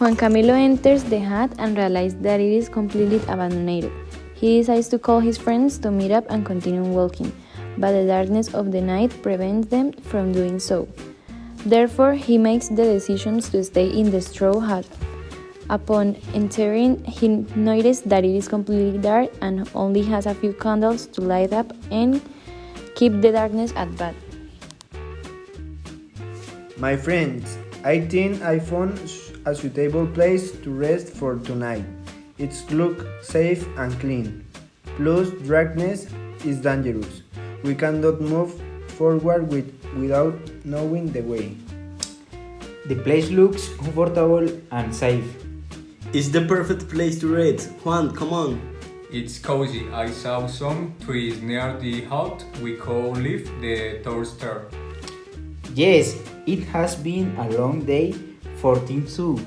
Juan Camilo enters the hut and realizes that it is completely abandoned. He decides to call his friends to meet up and continue walking, but the darkness of the night prevents them from doing so. Therefore, he makes the decision to stay in the straw hut. Upon entering, he notices that it is completely dark and only has a few candles to light up and keep the darkness at bay. My friends, I think I found a suitable place to rest for tonight. It's look safe and clean. Plus, darkness is dangerous. We cannot move forward without knowing the way. The place looks comfortable and safe. It's the perfect place to rest. Juan, come on. It's cozy. I saw some trees near the hut we could leave the toaster. Yes, it has been a long day for Team 2.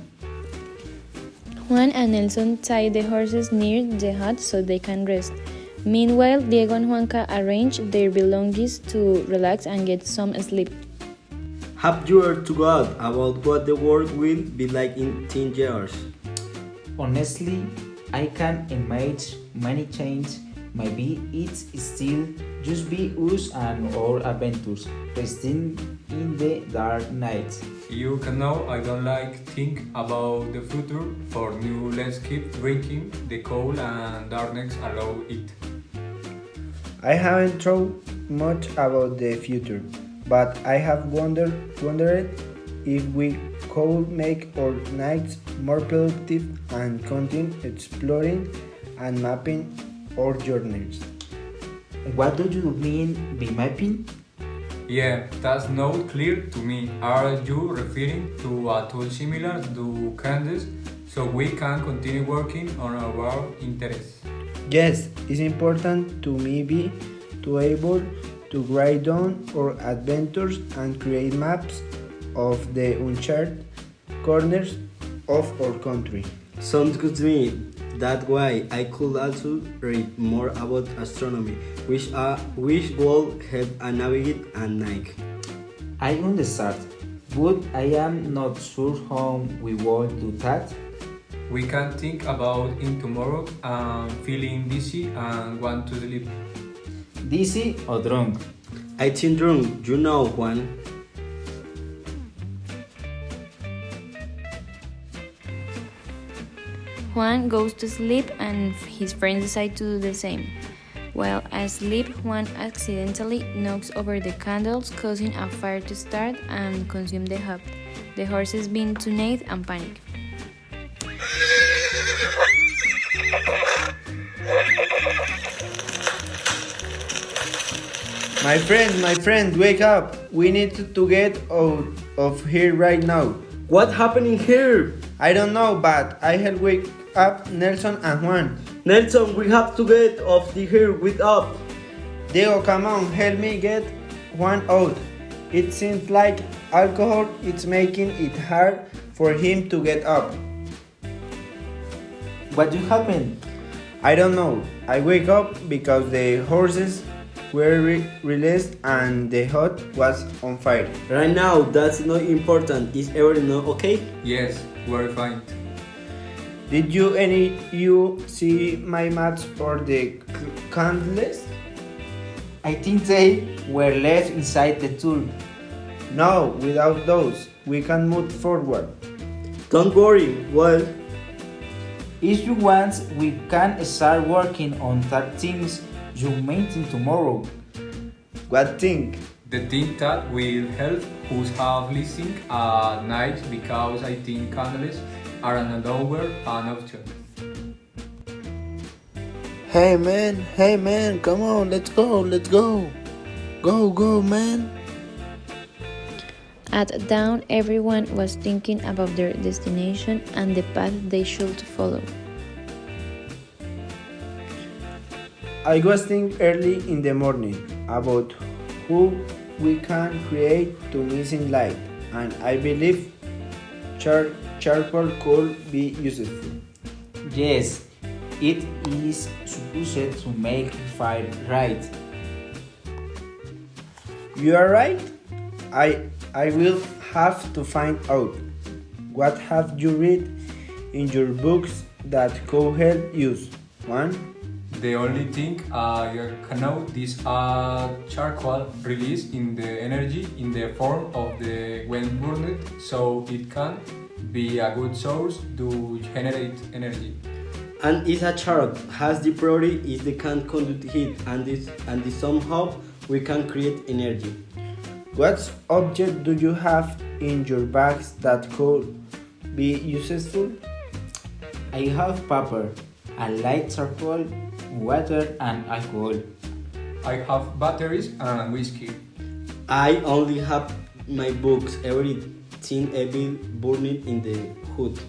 Juan and Nelson tie the horses near the hut so they can rest. Meanwhile, Diego and Juanca arrange their belongings to relax and get some sleep. Have you heard to God about what the world will be like in 10 years? Honestly, I can imagine many changes. Maybe it's still just be us and our adventures, resting in the dark night. You can know I don't like think about the future. For new, let's keep drinking. The cold and darkness allow it. I haven't thought much about the future, but I have wondered if we could make our nights more productive and continue exploring and mapping our journeys. What do you mean by mapping? Yeah, that's not clear to me. Are you referring to a tool similar to Candace so we can continue working on our interests? Yes, it's important to me be able to write down our adventures and create maps of the uncharted corners of our country. Sounds good to me. That way, I could also read more about astronomy, which will help I navigate at night. I understand, but I am not sure how we will do that. We can think about it tomorrow. I'm feeling dizzy and want to sleep. Dizzy or drunk? I think drunk, you know, Juan. Juan goes to sleep and his friends decide to do the same. While asleep, Juan accidentally knocks over the candles, causing a fire to start and consume the hut. The horses being tuned and panic. My friend, wake up! We need to get out of here right now. What happening here? I don't know, but I help wake up Nelson and Juan. Nelson, we have to get off the here with up. Diego, come on, help me get Juan out. It seems like alcohol is making it hard for him to get up. What do happen? I don't know. I wake up because the horses were released and the hut was on fire. Right now, that's not important. Is everything okay? Yes, we're fine. Did you see my maps or the candles? I think they were left inside the tool. No, without those, we can move forward. Don't worry. Well, If you want, we can start working on that things you mentioned tomorrow. What thing? The thing that will help us have listening at night because I think candles are no longer an option. Hey man, come on, let's go. Go, man. At dawn, everyone was thinking about their destination and the path they should follow. I was thinking early in the morning about who we can create to missing light, and I believe charcoal could be useful. Yes, it is supposed to make fire right. You are right. I will have to find out. What have you read in your books that could help use? One. The only thing I can know is charcoal release in the energy in the form of the when burned, so it can be a good source to generate energy. And is a charcoal has the property is they can conduct heat and this somehow we can create energy. What object do you have in your bags that could be useful? I have paper, a light charcoal, water, and alcohol. I have batteries and whiskey. I only have my books, everything evil burning in the hood.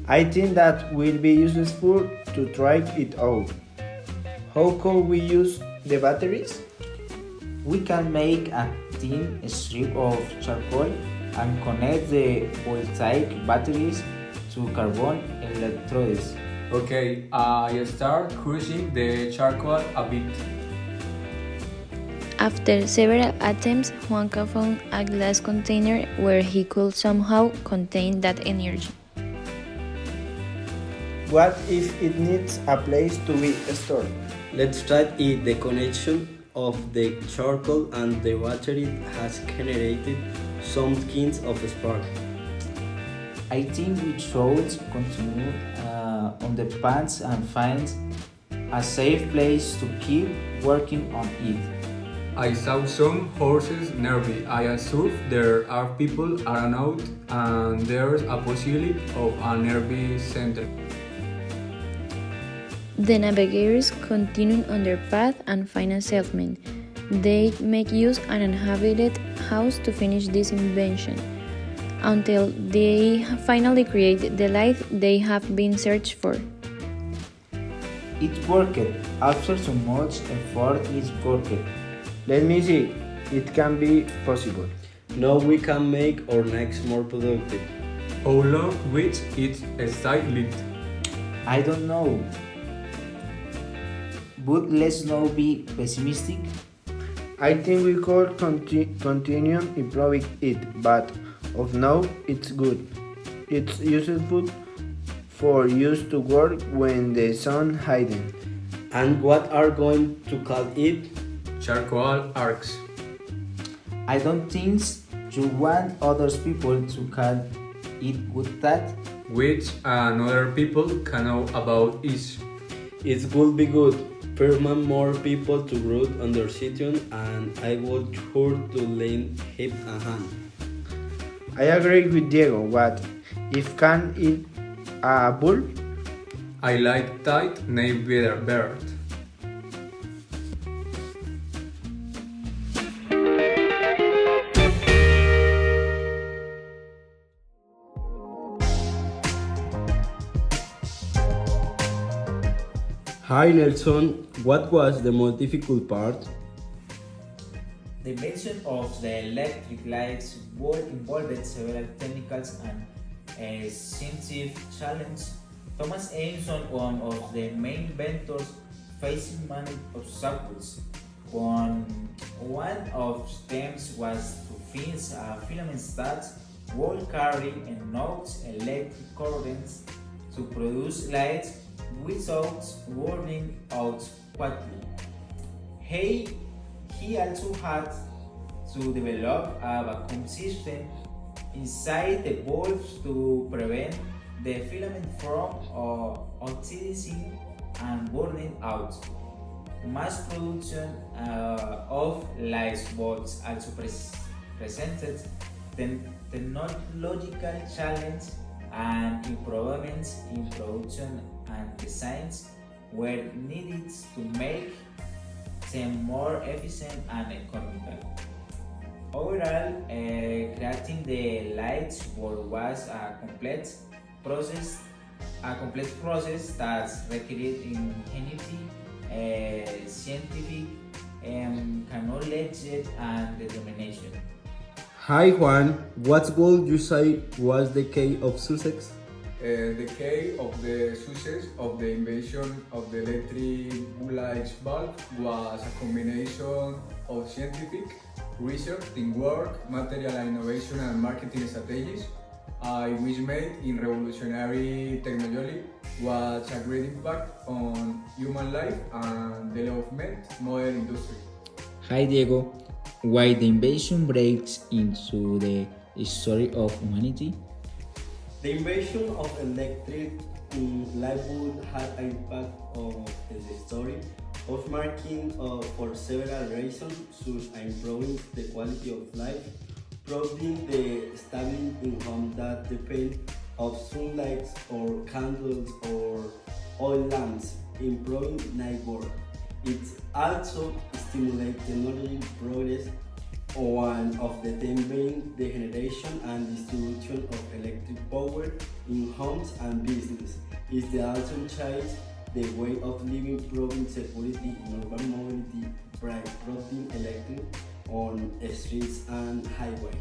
I think that will be useful to try it out. How could we use the batteries? We can make a thin strip of charcoal and connect the voltaic batteries to carbon electrodes. Okay, I start crushing the charcoal a bit. After several attempts, Juanca found a glass container where he could somehow contain that energy. What if it needs a place to be stored? Let's try it. The connection of the charcoal and the battery has generated some kinds of spark. I think we should continue on the pants and find a safe place to keep working on it. I saw some horses nearby. I assume there are people around and there's a possibility of a nearby center. The navigators continue on their path and find a settlement. They make use of an uninhabited house to finish this invention, until they finally create the light they have been searched for. It worked. After so much effort, it worked. Let me see. It can be possible. Now we can make our next more productive. How long will it stay lit? I don't know. But let's not be pessimistic. I think we could continue improving it, but of now it's good. It's useful for use to work when the sun hidden. And what are going to call it? Charcoal arcs. I don't think you want other people to call it with that. Which other people can know about is. It would be good. Permit more people to root on their situation and I would sure to lend him a hand. I agree with Diego. What if can eat a bull? I like tight named bird. Hi Nelson, what was the most difficult part? The invention of the electric lights involved several technical and scientific challenges. Thomas Edison, one of the main inventors, faced many obstacles. One of them was to fix a filament that would carry enough electric currents to produce light without burning out quickly. He also had to develop a vacuum system inside the bulbs to prevent the filament from oxidizing and burning out. Mass production of light bulbs also presented technological challenge and improvements in production and designs were needed to make them more efficient and economical. Overall, creating the light bulb was a complex process that required ingenuity, scientific knowledge, and determination. Hi Juan, what would you say was the key of success? The key of the success of the invention of the electric light bulb was a combination of scientific research, teamwork, material innovation and marketing strategies. which made in revolutionary technology was a great impact on human life and development modern industry. Hi Diego, why the invasion breaks into the story of humanity? The invention of electric light bulb had an impact on the story of marking for several reasons, such as improving the quality of life, providing the stability in homes that depend of sunlight or candles or oil lamps, improving night work. It also stimulates technology progress. One of the them being the generation and distribution of electric power in homes and business is the also change the way of living, providing security in urban mobility by providing electric on streets and highways.